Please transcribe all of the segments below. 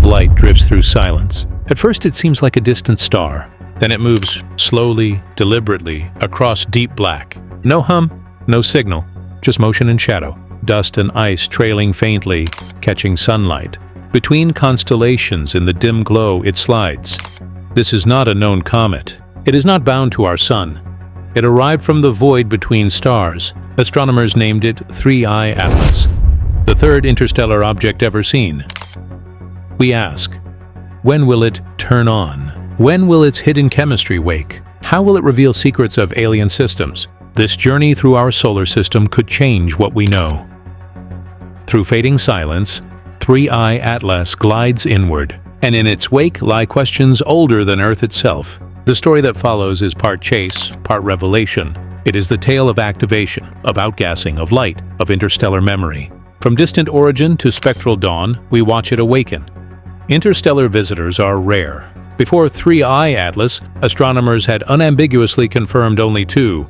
light drifts through silence. At first it seems like a distant star. Then it moves slowly, deliberately, across deep black. No hum, no signal, just motion and shadow. Dust and ice trailing faintly, catching sunlight. Between constellations in the dim glow it slides. This is not a known comet. It is not bound to our sun. It arrived from the void between stars. Astronomers named it 3IATLAS, the third interstellar object ever seen. We ask, when will it turn on? When will its hidden chemistry wake? How will it reveal secrets of alien systems? This journey through our solar system could change what we know. Through fading silence, 3IATLAS glides inward, and in its wake lie questions older than Earth itself. The story that follows is part chase, part revelation. It is the tale of activation, of outgassing, of light, of interstellar memory. From distant origin to spectral dawn, we watch it awaken. Interstellar visitors are rare. Before 3IATLAS, astronomers had unambiguously confirmed only two: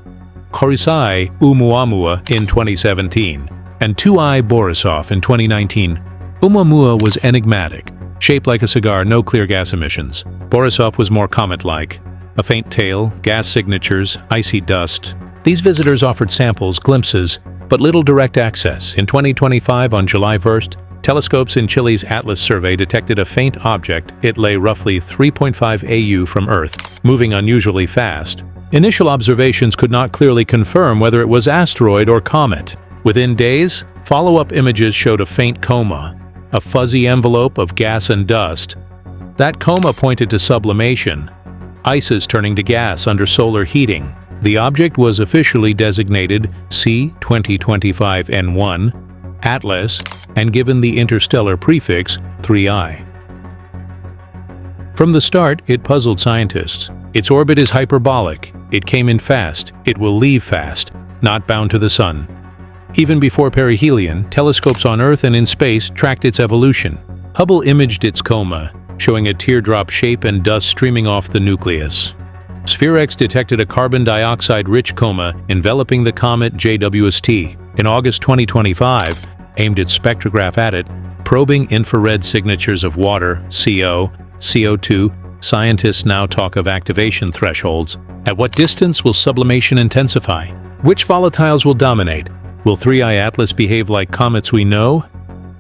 Oumuamua in 2017 and 2I Borisov in 2019. Oumuamua was enigmatic, shaped like a cigar, no clear gas emissions. Borisov was more comet-like, a faint tail, gas signatures, icy dust. These visitors offered samples, glimpses, but little direct access. In 2025, on July 1st, telescopes in Chile's ATLAS survey detected a faint object. It lay roughly 3.5 AU from Earth, moving unusually fast. Initial observations could not clearly confirm whether it was asteroid or comet. Within days, follow-up images showed a faint coma, a fuzzy envelope of gas and dust. That coma pointed to sublimation, ices turning to gas under solar heating. The object was officially designated C2025N1, ATLAS, and given the interstellar prefix 3I. From the start, it puzzled scientists. Its orbit is hyperbolic. It came in fast. It will leave fast, not bound to the sun. Even before perihelion, telescopes on Earth and in space tracked its evolution. Hubble imaged its coma, showing a teardrop shape and dust streaming off the nucleus. SPHEREx detected a carbon dioxide-rich coma enveloping the comet JWST. In August 2025, aimed its spectrograph at it, probing infrared signatures of water, CO, CO2, scientists now talk of activation thresholds. At what distance will sublimation intensify? Which volatiles will dominate? Will 3IATLAS behave like comets we know,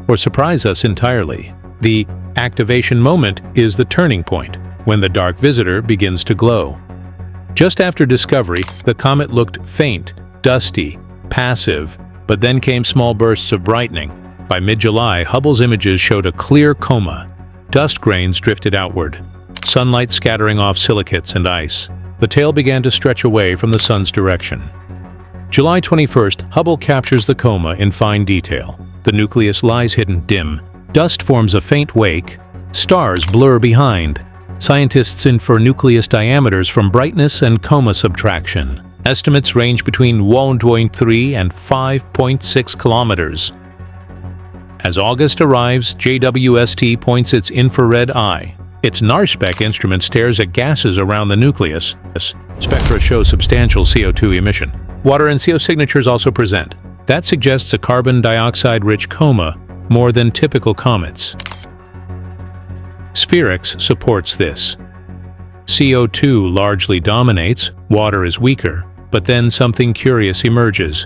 or surprise us entirely? The activation moment is the turning point, when the dark visitor begins to glow. Just after discovery, the comet looked faint, dusty, passive, but then came small bursts of brightening. By mid-July, Hubble's images showed a clear coma. Dust grains drifted outward, sunlight scattering off silicates and ice. The tail began to stretch away from the sun's direction. July 21st, Hubble captures the coma in fine detail. The nucleus lies hidden dim. Dust forms a faint wake. Stars blur behind. Scientists infer nucleus diameters from brightness and coma subtraction. Estimates range between 1.3 and 5.6 kilometers. As August arrives, JWST points its infrared eye. Its NARSPEC instrument stares at gases around the nucleus. Spectra show substantial CO2 emission. Water and CO signatures also present. That suggests a carbon dioxide-rich coma, more than typical comets. SPHEREx supports this. CO2 largely dominates, water is weaker, but then something curious emerges.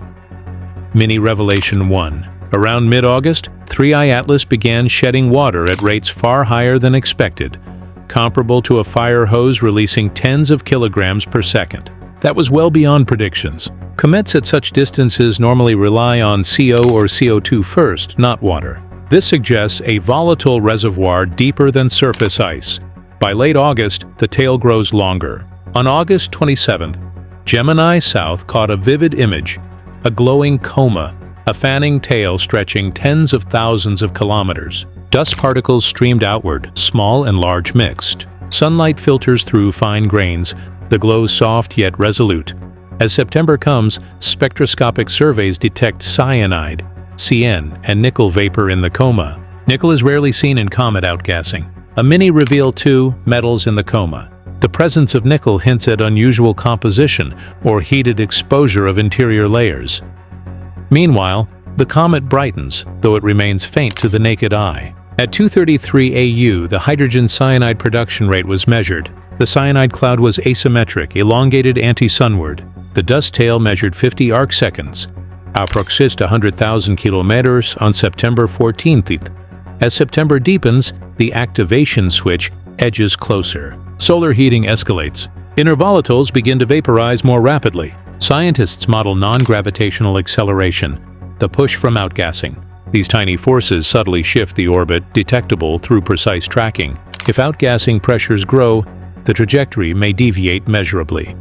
Mini Revelation 1. Around mid-August, 3IATLAS began shedding water at rates far higher than expected, comparable to a fire hose releasing tens of kilograms per second. That was well beyond predictions. Comets at such distances normally rely on CO or CO2 first, not water. This suggests a volatile reservoir deeper than surface ice. By late August, the tail grows longer. On August 27th, Gemini South caught a vivid image, a glowing coma, a fanning tail stretching tens of thousands of kilometers. Dust particles streamed outward, small and large mixed. Sunlight filters through fine grains, the glow soft yet resolute. As September comes, spectroscopic surveys detect cyanide, CN, and nickel vapor in the coma. Nickel is rarely seen in comet outgassing. A mini reveal two metals in the coma. The presence of nickel hints at unusual composition or heated exposure of interior layers. Meanwhile, the comet brightens, though it remains faint to the naked eye. At 233 AU, the hydrogen cyanide production rate was measured. The cyanide cloud was asymmetric, elongated anti-sunward. The dust tail measured 50 arcseconds, approximately 100,000 kilometers on September 14th. As September deepens, the activation switch edges closer. Solar heating escalates. Inner volatiles begin to vaporize more rapidly. Scientists model non-gravitational acceleration, the push from outgassing. These tiny forces subtly shift the orbit, detectable through precise tracking. If outgassing pressures grow, the trajectory may deviate measurably.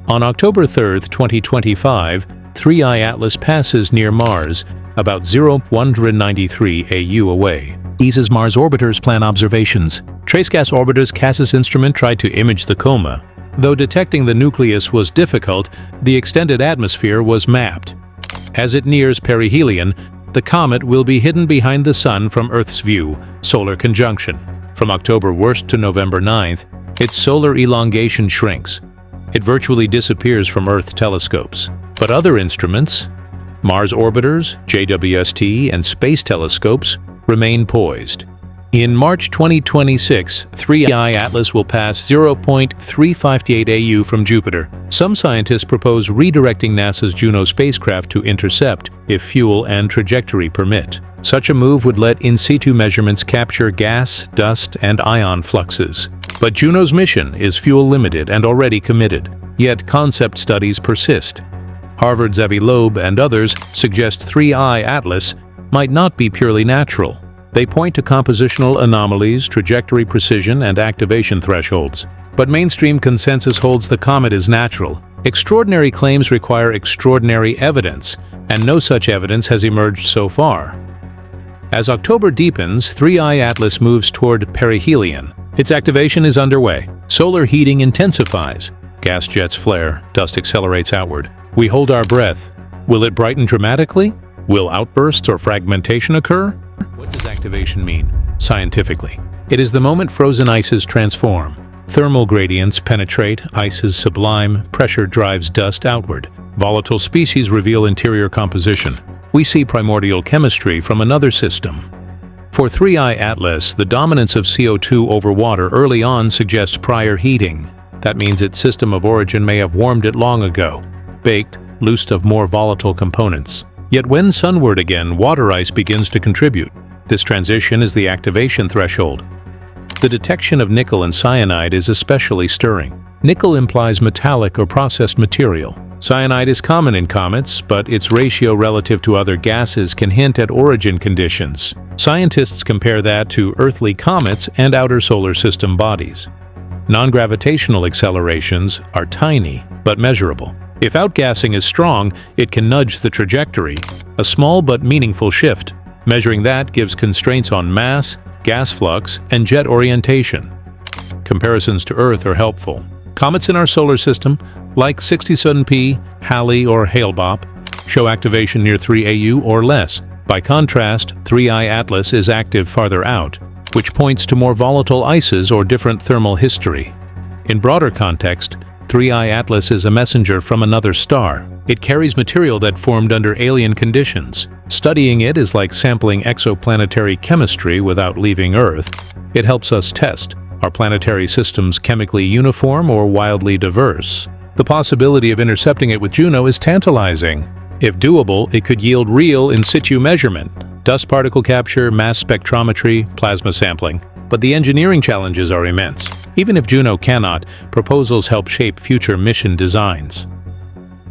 On October 3, 2025, 3IATLAS passes near Mars, about 193 AU away. ESA's Mars orbiters plan observations. Tracegas Orbiter's CASIS instrument tried to image the coma. Though detecting the nucleus was difficult, the extended atmosphere was mapped. As it nears perihelion, the comet will be hidden behind the Sun from Earth's view, solar conjunction. From October 1st to November 9th, its solar elongation shrinks. It virtually disappears from Earth telescopes. But other instruments, Mars orbiters, JWST, and space telescopes, remain poised. In March 2026, 3IATLAS will pass 0.358 AU from Jupiter. Some scientists propose redirecting NASA's Juno spacecraft to intercept if fuel and trajectory permit. Such a move would let in situ measurements capture gas, dust, and ion fluxes. But Juno's mission is fuel-limited and already committed, yet concept studies persist. Harvard's Avi Loeb and others suggest 3IATLAS might not be purely natural. They point to compositional anomalies, trajectory precision, and activation thresholds. But mainstream consensus holds the comet is natural. Extraordinary claims require extraordinary evidence, and no such evidence has emerged so far. As October deepens, 3IATLAS moves toward perihelion. Its activation is underway. Solar heating intensifies. Gas jets flare, dust accelerates outward. We hold our breath. Will it brighten dramatically? Will outbursts or fragmentation occur? What does activation mean, scientifically? It is the moment frozen ices transform. Thermal gradients penetrate, ices sublime, pressure drives dust outward. Volatile species reveal interior composition. We see primordial chemistry from another system. For 3IATLAS, the dominance of CO2 over water early on suggests prior heating. That means its system of origin may have warmed it long ago, baked, loosed of more volatile components. Yet when sunward again, water ice begins to contribute. This transition is the activation threshold. The detection of nickel and cyanide is especially stirring. Nickel implies metallic or processed material. Cyanide is common in comets, but its ratio relative to other gases can hint at origin conditions. Scientists compare that to earthly comets and outer solar system bodies. Non-gravitational accelerations are tiny, but measurable. If outgassing is strong, it can nudge the trajectory, a small but meaningful shift. Measuring that gives constraints on mass, gas flux, and jet orientation. Comparisons to Earth are helpful. Comets in our solar system, like 67P, Halley, or Hale-Bopp, show activation near 3 AU or less. By contrast, 3IATLAS is active farther out, which points to more volatile ices or different thermal history. In broader context, 3IATLAS is a messenger from another star. It carries material that formed under alien conditions. Studying it is like sampling exoplanetary chemistry without leaving Earth. It helps us test, are planetary systems chemically uniform or wildly diverse? The possibility of intercepting it with Juno is tantalizing. If doable, it could yield real in situ measurement, dust particle capture, mass spectrometry, plasma sampling. But the engineering challenges are immense. Even if Juno cannot, proposals help shape future mission designs.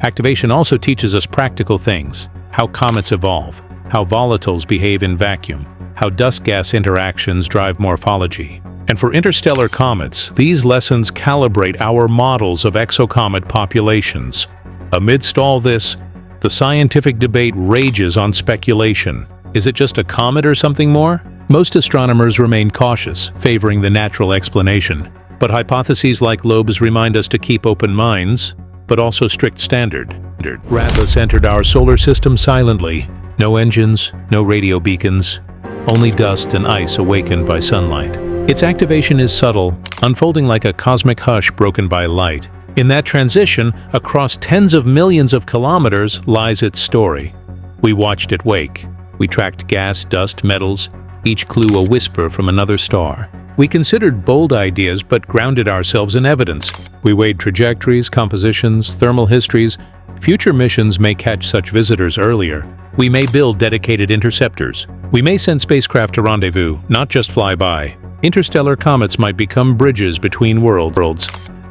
Activation also teaches us practical things: how comets evolve, how volatiles behave in vacuum, how dust-gas interactions drive morphology. And for interstellar comets, these lessons calibrate our models of exocomet populations. Amidst all this, the scientific debate rages on speculation. Is it just a comet or something more? Most astronomers remain cautious, favoring the natural explanation. But hypotheses like Loeb's remind us to keep open minds, but also strict standard. Atlas entered our solar system silently. No engines, no radio beacons, only dust and ice awakened by sunlight. Its activation is subtle, unfolding like a cosmic hush broken by light. In that transition, across tens of millions of kilometers, lies its story. We watched it wake. We tracked gas, dust, metals, each clue a whisper from another star. We considered bold ideas but grounded ourselves in evidence. We weighed trajectories, compositions, thermal histories. Future missions may catch such visitors earlier. We may build dedicated interceptors. We may send spacecraft to rendezvous, not just fly by. Interstellar comets might become bridges between worlds.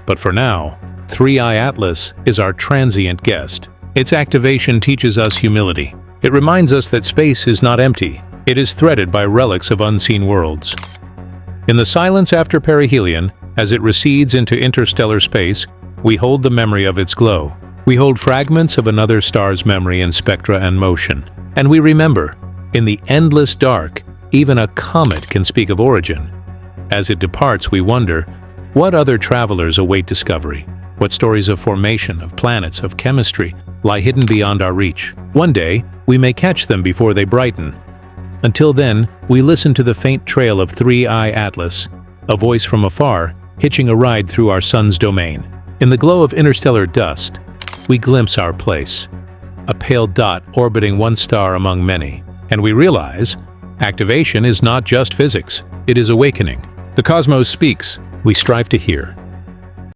But for now, 3IATLAS is our transient guest. Its activation teaches us humility. It reminds us that space is not empty. It is threaded by relics of unseen worlds. In the silence after perihelion, as it recedes into interstellar space, we hold the memory of its glow. We hold fragments of another star's memory in spectra and motion. And we remember, in the endless dark, even a comet can speak of origin. As it departs, we wonder, what other travelers await discovery? What stories of formation, of planets, of chemistry lie hidden beyond our reach? One day, we may catch them before they brighten. Until then, we listen to the faint trail of 3IATLAS, a voice from afar, hitching a ride through our sun's domain. In the glow of interstellar dust, we glimpse our place, a pale dot orbiting one star among many. And we realize, activation is not just physics, it is awakening. The cosmos speaks, we strive to hear.